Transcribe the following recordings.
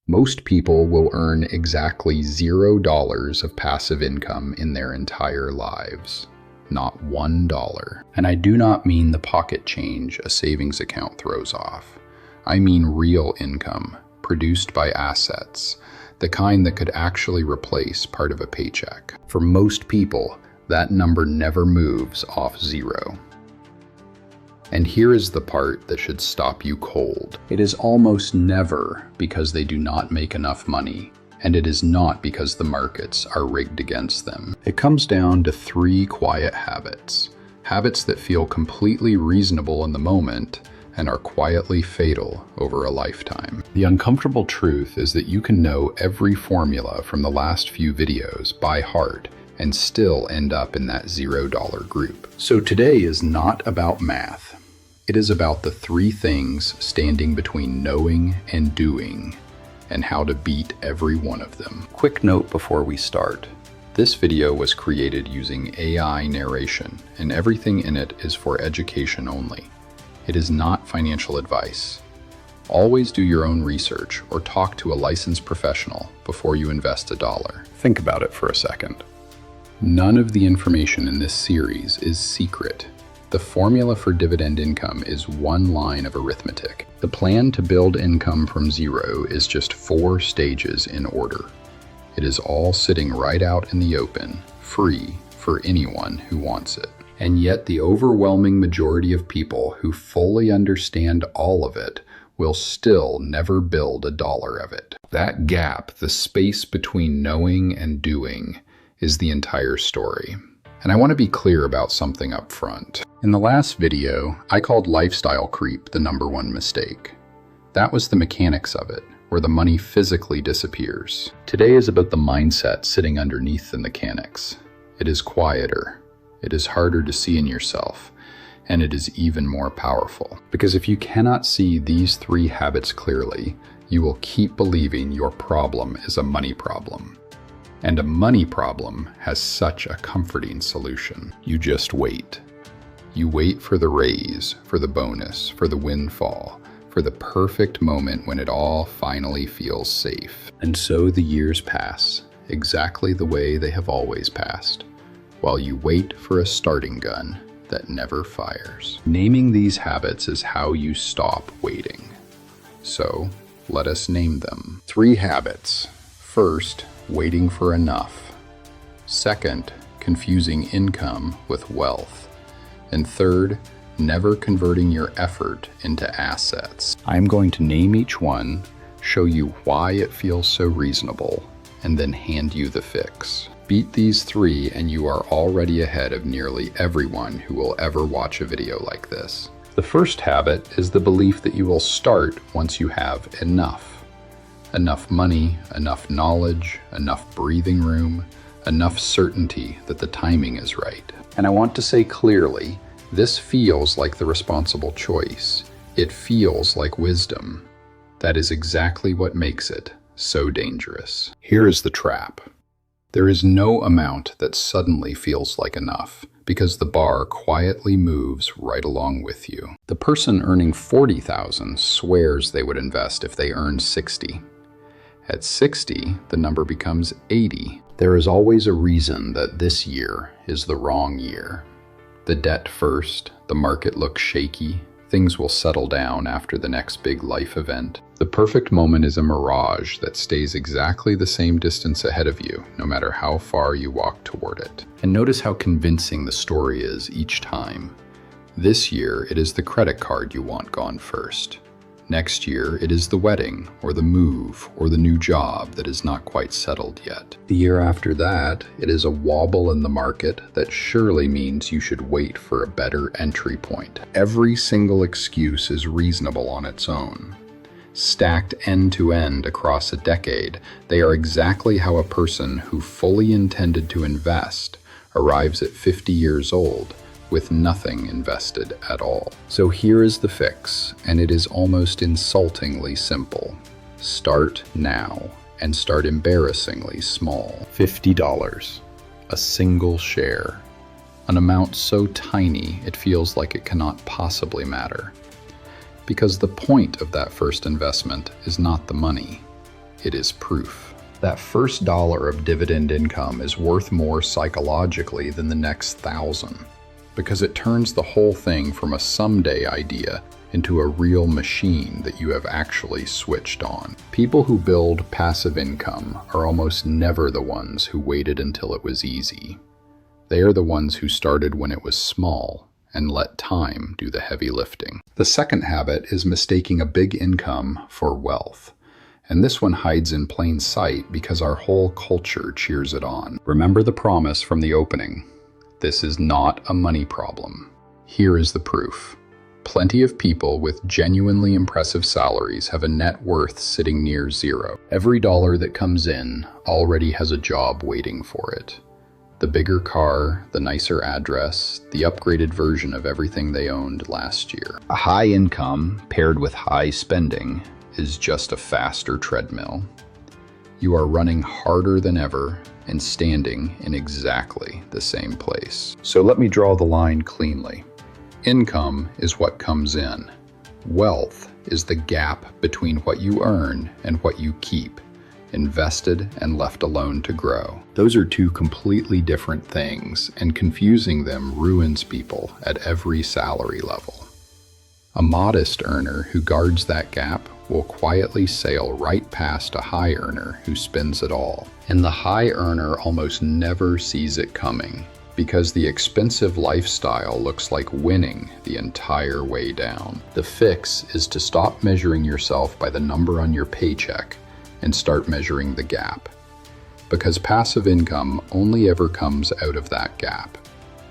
Most people will earn exactly $0 of passive income in their entire lives. Not $1. And I do not mean the pocket change a savings account throws off. I mean real income, produced by assets, the kind that could actually replace part of a paycheck. For most people, that number never moves off zero. And here is the part that should stop you cold. It is almost never because they do not make enough money, and it is not because the markets are rigged against them. It comes down to 3 quiet habits. Habits that feel completely reasonable in the moment and are quietly fatal over a lifetime. The uncomfortable truth is that you can know every formula from the last few videos by heart and still end up in that $0 group. So today is not about math. It is about the 3 things standing between knowing and doing, and how to beat every one of them. Quick note before we start. This video was created using AI narration, and everything in it is for education only. It is not financial advice. Always do your own research or talk to a licensed professional before you invest $1. Think about it for a second. None of the information in this series is secret. The formula for dividend income is 1 line of arithmetic. The plan to build income from zero is just 4 stages in order. It is all sitting right out in the open, free for anyone who wants it. And yet the overwhelming majority of people who fully understand all of it will still never build $1 of it. That gap, the space between knowing and doing, is the entire story. And I want to be clear about something up front. In the last video, I called lifestyle creep the #1 mistake. That was the mechanics of it, where the money physically disappears. Today is about the mindset sitting underneath the mechanics. It is quieter. It is harder to see in yourself, and it is even more powerful. Because if you cannot see these 3 habits clearly, you will keep believing your problem is a money problem. And a money problem has such a comforting solution. You just wait. You wait for the raise, for the bonus, for the windfall, for the perfect moment when it all finally feels safe. And so the years pass, exactly the way they have always passed, while you wait for a starting gun that never fires. Naming these habits is how you stop waiting. So let us name them. 3 habits. First, waiting for enough. Second, confusing income with wealth. And third, never converting your effort into assets. I'm going to name each one, show you why it feels so reasonable, and then hand you the fix. Beat these 3 and you are already ahead of nearly everyone who will ever watch a video like this. The first habit is the belief that you will start once you have enough. Enough money, enough knowledge, enough breathing room, enough certainty that the timing is right. And I want to say clearly, this feels like the responsible choice. It feels like wisdom. That is exactly what makes it so dangerous. Here is the trap. There is no amount that suddenly feels like enough, because the bar quietly moves right along with you. The person earning $40,000 swears they would invest if they earned 60. At 60, the number becomes 80. There is always a reason that this year is the wrong year. The debt first, the market looks shaky, things will settle down after the next big life event. The perfect moment is a mirage that stays exactly the same distance ahead of you, no matter how far you walk toward it. And notice how convincing the story is each time. This year, it is the credit card you want gone first. Next year, it is the wedding, or the move, or the new job that is not quite settled yet. The year after that, it is a wobble in the market that surely means you should wait for a better entry point. Every single excuse is reasonable on its own. Stacked end to end across a decade, they are exactly how a person who fully intended to invest arrives at 50 years old with nothing invested at all. So here is the fix, and it is almost insultingly simple. Start now, and start embarrassingly small. $50, a single share. An amount so tiny it feels like it cannot possibly matter. Because the point of that first investment is not the money. it is proof. That first dollar of dividend income is worth more psychologically than the next 1,000, because it turns the whole thing from a someday idea into a real machine that you have actually switched on. People who build passive income are almost never the ones who waited until it was easy. They are the ones who started when it was small and let time do the heavy lifting. The second habit is mistaking a big income for wealth. And this one hides in plain sight because our whole culture cheers it on. Remember the promise from the opening. This is not a money problem. Here is the proof. Plenty of people with genuinely impressive salaries have a net worth sitting near zero. Every dollar that comes in already has a job waiting for it. The bigger car, the nicer address, the upgraded version of everything they owned last year. A high income paired with high spending is just a faster treadmill. You are running harder than ever and standing in exactly the same place. So let me draw the line cleanly. Income is what comes in. Wealth is the gap between what you earn and what you keep, invested and left alone to grow. Those are two completely different things, and confusing them ruins people at every salary level. A modest earner who guards that gap will quietly sail right past a high earner who spends it all. And the high earner almost never sees it coming, because the expensive lifestyle looks like winning the entire way down. The fix is to stop measuring yourself by the number on your paycheck and start measuring the gap. Because passive income only ever comes out of that gap.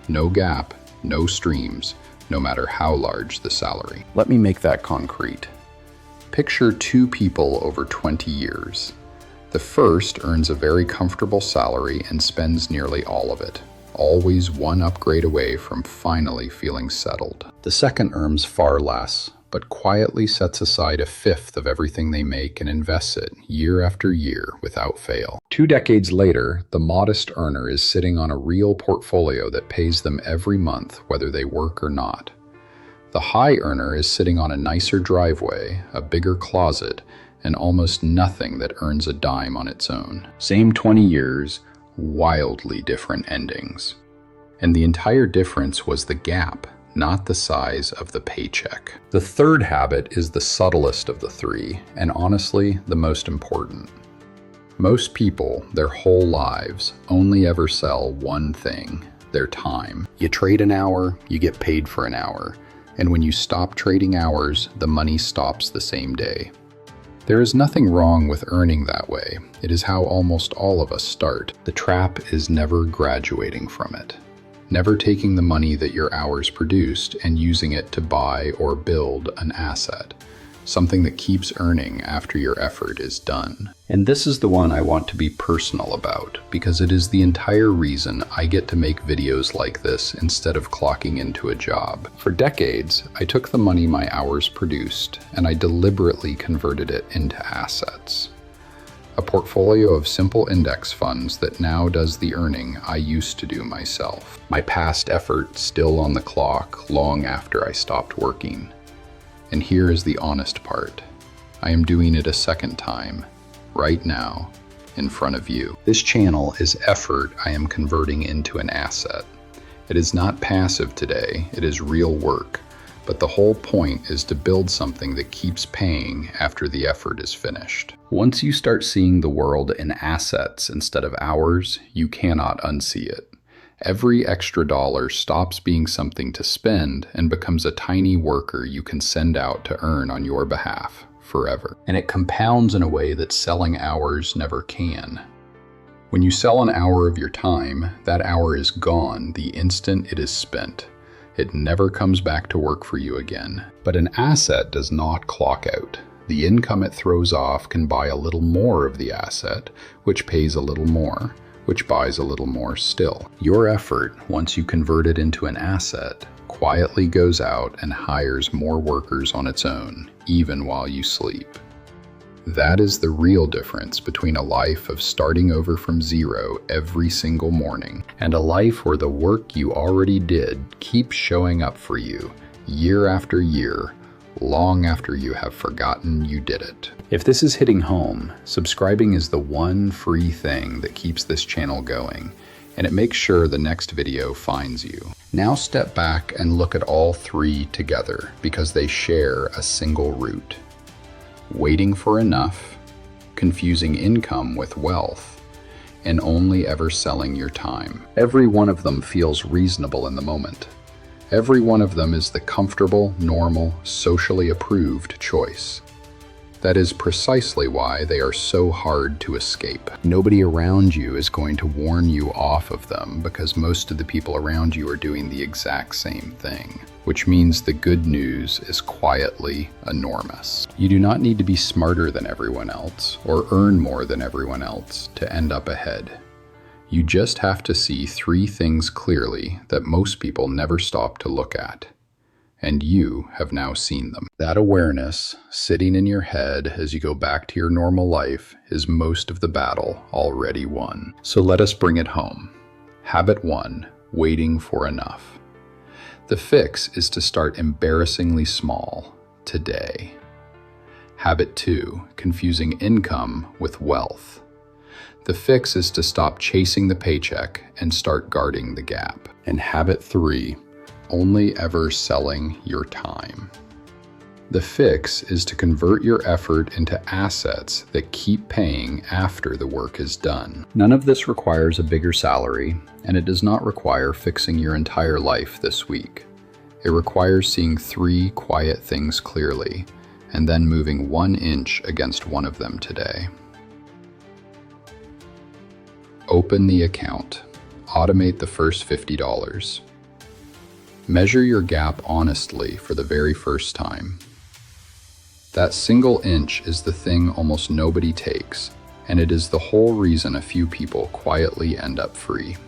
No gap, no streams, no matter how large the salary. Let me make that concrete. Picture two people over 20 years. The first earns a very comfortable salary and spends nearly all of it, always one upgrade away from finally feeling settled. The second earns far less, but quietly sets aside a fifth of everything they make and invests it year after year without fail. 2 decades later, the modest earner is sitting on a real portfolio that pays them every month whether they work or not. The high earner is sitting on a nicer driveway, a bigger closet, and almost nothing that earns a dime on its own. Same 20 years, wildly different endings. And the entire difference was the gap, not the size of the paycheck. The third habit is the subtlest of the three, and honestly, the most important. Most people, their whole lives, only ever sell one thing: their time. You trade an hour, you get paid for an hour. And when you stop trading hours, the money stops the same day. There is nothing wrong with earning that way. It is how almost all of us start. The trap is never graduating from it. Never taking the money that your hours produced and using it to buy or build an asset. Something that keeps earning after your effort is done. And this is the one I want to be personal about, because it is the entire reason I get to make videos like this instead of clocking into a job. For decades, I took the money my hours produced and I deliberately converted it into assets. A portfolio of simple index funds that now does the earning I used to do myself. My past effort still on the clock long after I stopped working. And here is the honest part. I am doing it a second time, right now, in front of you. This channel is effort I am converting into an asset. It is not passive today, it is real work. But the whole point is to build something that keeps paying after the effort is finished. Once you start seeing the world in assets instead of hours, you cannot unsee it. Every extra dollar stops being something to spend and becomes a tiny worker you can send out to earn on your behalf forever. And it compounds in a way that selling hours never can. When you sell an hour of your time, that hour is gone the instant it is spent. It never comes back to work for you again. But an asset does not clock out. The income it throws off can buy a little more of the asset, which pays a little more, which buys a little more still. Your effort, once you convert it into an asset, quietly goes out and hires more workers on its own, even while you sleep. That is the real difference between a life of starting over from zero every single morning and a life where the work you already did keeps showing up for you year after year, long after you have forgotten you did it. If this is hitting home, subscribing is the one free thing that keeps this channel going, and it makes sure the next video finds you. Now step back and look at all three together because they share a single root. Waiting for enough, confusing income with wealth, and only ever selling your time. Every one of them feels reasonable in the moment. Every one of them is the comfortable, normal, socially approved choice. That is precisely why they are so hard to escape. Nobody around you is going to warn you off of them because most of the people around you are doing the exact same thing, which means the good news is quietly enormous. You do not need to be smarter than everyone else or earn more than everyone else to end up ahead. You just have to see three things clearly that most people never stop to look at. And you have now seen them. That awareness, sitting in your head as you go back to your normal life, is most of the battle already won. So let us bring it home. Habit 1, waiting for enough. The fix is to start embarrassingly small, today. Habit 2, confusing income with wealth. The fix is to stop chasing the paycheck and start guarding the gap. And habit 3, only ever selling your time. The fix is to convert your effort into assets that keep paying after the work is done. None of this requires a bigger salary, and it does not require fixing your entire life this week. It requires seeing three quiet things clearly, and then moving 1 inch against one of them today. Open the account. Automate the first $50. Measure your gap honestly for the very first time. That single inch is the thing almost nobody takes, and it is the whole reason a few people quietly end up free.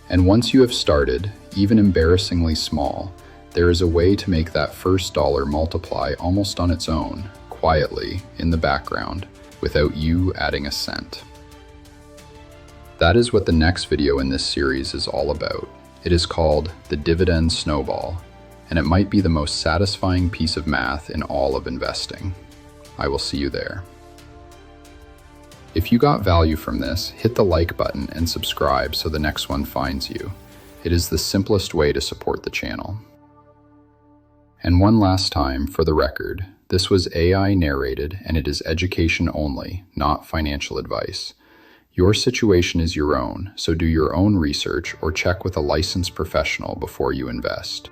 And once you have started, even embarrassingly small, there is a way to make that first dollar multiply almost on its own, quietly, in the background, without you adding a cent. That is what the next video in this series is all about. It is called the dividend snowball, and it might be the most satisfying piece of math in all of investing. I will see you there. If you got value from this, hit the like button and subscribe so the next one finds you. It is the simplest way to support the channel. And one last time, for the record, this was AI narrated and it is education only, not financial advice. Your situation is your own, so do your own research or check with a licensed professional before you invest.